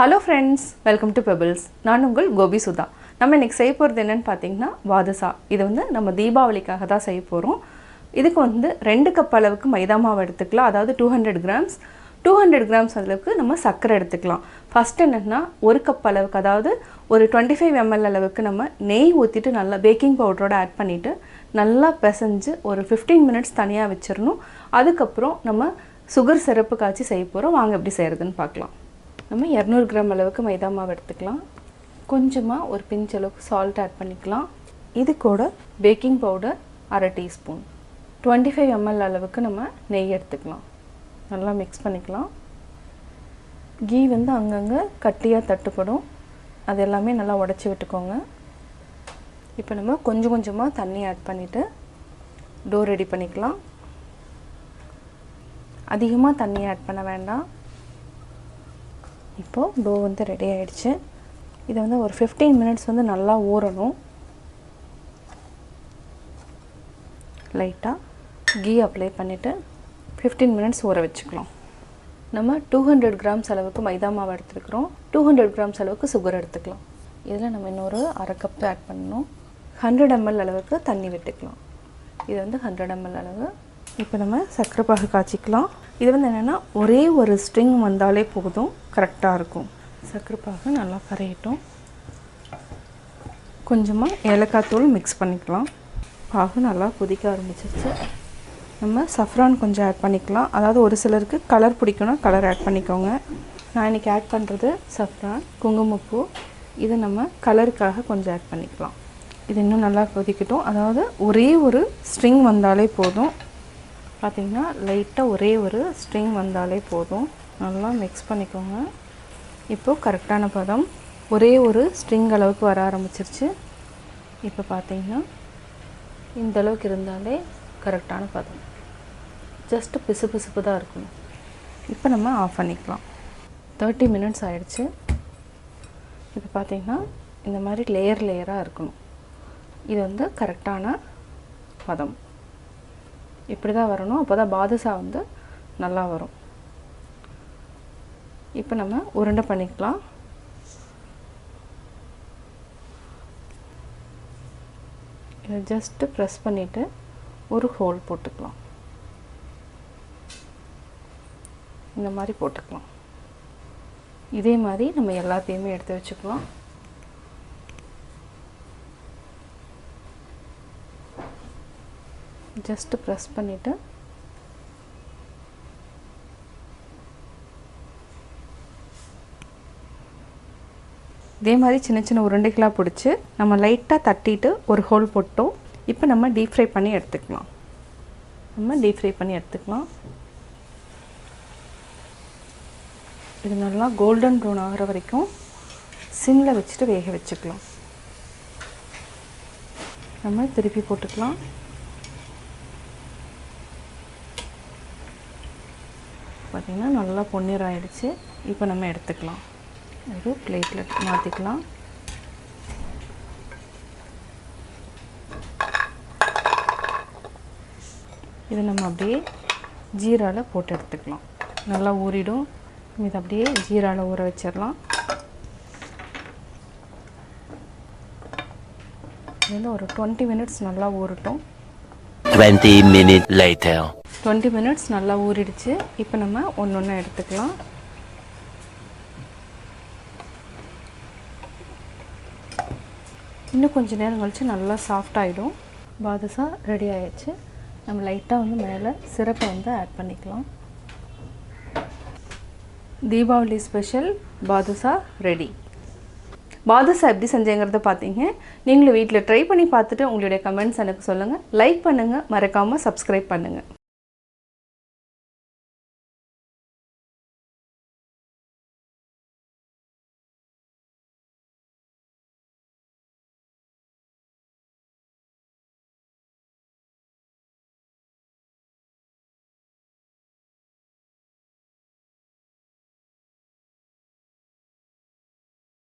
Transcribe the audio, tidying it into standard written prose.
Hello friends, welcome to Pebbles. நான் உங்கள் கோபி சுதா. நம்ம இன்னைக்கு செய்ய போறது என்னன்னு பாத்தீங்கன்னா பாதுஷா. இது வந்து நம்ம தீபாவளிக்காக தான் செய்ய போறோம். இதுக்கு வந்து 2 கப் அளவுக்கு மைதா மாவு எடுத்துக்கலாம். அதாவது 200 grams. 200 grams அளவுக்கு நம்ம சர்க்கரை எடுத்துக்கலாம். ஃபர்ஸ்ட் என்னன்னா 1 கப் அளவுக்கு அதாவது ஒரு 25 ml அளவுக்கு நம்ம நெய் ஊத்திட்டு நல்லா பேக்கிங் பவுடரோட ஆட் பண்ணிட்டு நல்லா பிசைஞ்சு ஒரு 15 minutes தனியா வெச்சிரணும். அதுக்கு அப்புறம் நம்ம சுகர் சிரப் காய்ச்சி செய்ய போறோம். வாங்க எப்படி செய்யறதுன்னு பார்க்கலாம். நம்ம 200 கிராம் அளவுக்கு மைதா மாவு எடுத்துக்கலாம். கொஞ்சமா ஒரு பிஞ்ச் அளவுக்கு salt ஆட் பண்ணிக்கலாம். இது கூட பேக்கிங் பவுடர் 1/2 டீஸ்பூன். 25 ml அளவுக்கு நம்ம நெய் எடுத்துக்கலாம். நல்லா mix பண்ணிக்கலாம். கீ வந்து அங்கங்க கட்டியா தட்டுப்படும். அது எல்லாமே நல்லா உடைச்சு விட்டுக்கோங்க. இப்போ நம்ம கொஞ்சம் கொஞ்சமா தண்ணி ஆட் பண்ணிட்டு டோ ரெடி பண்ணிக்கலாம். அதிகமா தண்ணி ஆட் பண்ண வேண்டாம். இப்போ டோ வந்து ரெடி ஆயிடுச்சு. இத வந்து ஒரு 15 minutes வந்து நல்லா ஊறணும். லைட்டா கீ அப்ளை பண்ணிட்டு 15 minutes ஊற வெச்சுக்கலாம். நம்ம 200 grams அளவுக்கு மைதா மாவு எடுத்துக்கிறோம். 200 grams அளவுக்கு சுகர் எடுத்துக்கலாம். இதல நம்ம இன்னொரு 1/2 கப் ஆட் பண்ணனும். 100 ml அளவுக்கு தண்ணி விட்டுக்கலாம். இது வந்து 100 ml அளவு. இப்போ நம்ம சக்கரை பாகு காய்ச்சிக்கலாம். இது வந்து என்னன்னா ஒரே ஒரு ஸ்ட்ரிங் வந்தாலே போதும், கரெக்ட்டா இருக்கும். சக்கரை பாகு நல்லா கரையட்டும். கொஞ்சமா ஏலக்காய் தூள் mix பண்ணிக்கலாம். பாகு நல்லா கொதிக்க ஆரம்பிச்சிருச்சு. நம்ம சஃப்ரான் கொஞ்சம் ஆட் பண்ணிக்கலாம். அதாவது ஒரு சிலருக்கு கலர் பிடிக்கும்னா கலர் ஆட் பண்ணிக்கோங்க. நான் இன்னைக்கு ஆட் பண்றது சஃப்ரான், குங்குமப்பூ. இது நம்ம கலருக்காக கொஞ்சம் ஆட் பண்ணிக்கலாம். இது இன்னும் நல்லா கொதிக்கட்டும். அதாவது ஒரே ஒரு ஸ்ட்ரிங் வந்தாலே போதும். பாத்தீங்கன்னா லைட்டா ஒரே ஒரு ஸ்ட்ரிங் வந்தாலே போதும். நல்லா mix பண்ணிக்கோங்க. இப்போ கரெக்ட்டான பதம். ஒரே ஒரு ஸ்ட்ரிங் அளவுக்கு வர ஆரம்பிச்சிருச்சு. இப்போ பாத்தீங்கன்னா இந்த அளவுக்கு இருந்தாலே கரெக்ட்டான பதம். ஜஸ்ட் பிசுபிசுப்பு தான் இருக்கும். இப்போ நம்ம ஆஃப் பண்ணிக்கலாம். 30 minutes ஆயிடுச்சு. இப்போ பாத்தீங்கன்னா இந்த மாதிரி லேயர் லேயரா இருக்கணும். இது வந்து கரெக்ட்டான பதம். இப்படி தான் வரணும். அப்பதான் பாதுஷா வந்து நல்லா வரும். இப்போ நம்ம உருண்டை பண்ணிக்கலாம். இத ஜஸ்ட் பிரஸ் பண்ணிட்டு ஒரு ஹோல் போட்டுக்கலாம். இந்த மாதிரி போட்டுக்கலாம். இதே மாதிரி நம்ம எல்லாத்தையுமே எடுத்து வச்சுக்கலாம். ஜஸ்ட் பிரஸ் பண்ணிட்டு இதே மாதிரி சின்ன சின்ன உருண்டைகளா பிடிச்சு நம்ம லைட்டா தட்டிட்டு ஒரு ஹோல் போட்டோம். இப்போ நம்ம டீப் ஃப்ரை பண்ணி எடுத்துக்கலாம். இது நல்லா கோல்டன் ப்ரௌன் ஆகுற வரைக்கும் சிம்ல வச்சுட்டு வேக வச்சுக்கலாம். நம்ம திருப்பி போட்டுக்கலாம். பாத்தீங்கன்னா நல்லா பொன்னிறம் ஆயிடுச்சு. இப்போ நம்ம எடுத்துக்கலாம். ஒரு பிளேட்ல மாத்திக்கலாம். இத நம்ம அப்படியே ஜீரால போட்டு எடுத்துக்கலாம். நல்லா ஊறிடும். இத அப்படியே ஜீரால ஊற வச்சிரலாம். இது ஒரு 20 minutes நல்லா ஊறட்டும். 20 minutes later 20 minutes நல்லா ஊறிடுச்சு. இப்போ நம்ம ஒவ்வொண்ணா எடுத்துக்கலாம். இன்னும் கொஞ்ச நேரம் கழிச்சு நல்லா சாஃப்ட் ஆயிடும். பாதுஷா ரெடி ஆயிடுச்சு. நம்ம லைட்டா வந்து மேலே சிரப்பை வந்து ஆட் பண்ணிக்கலாம். தீபாவளி ஸ்பெஷல் பாதுஷா ரெடி. பாதுஷா எப்படி செஞ்சேங்கறத பாத்தீங்க. நீங்களும் வீட்ல ட்ரை பண்ணி பார்த்துட்டு உங்களுடைய கமெண்ட்ஸ் எனக்கு சொல்லுங்க. லைக் பண்ணுங்க, மறக்காம Subscribe பண்ணுங்க.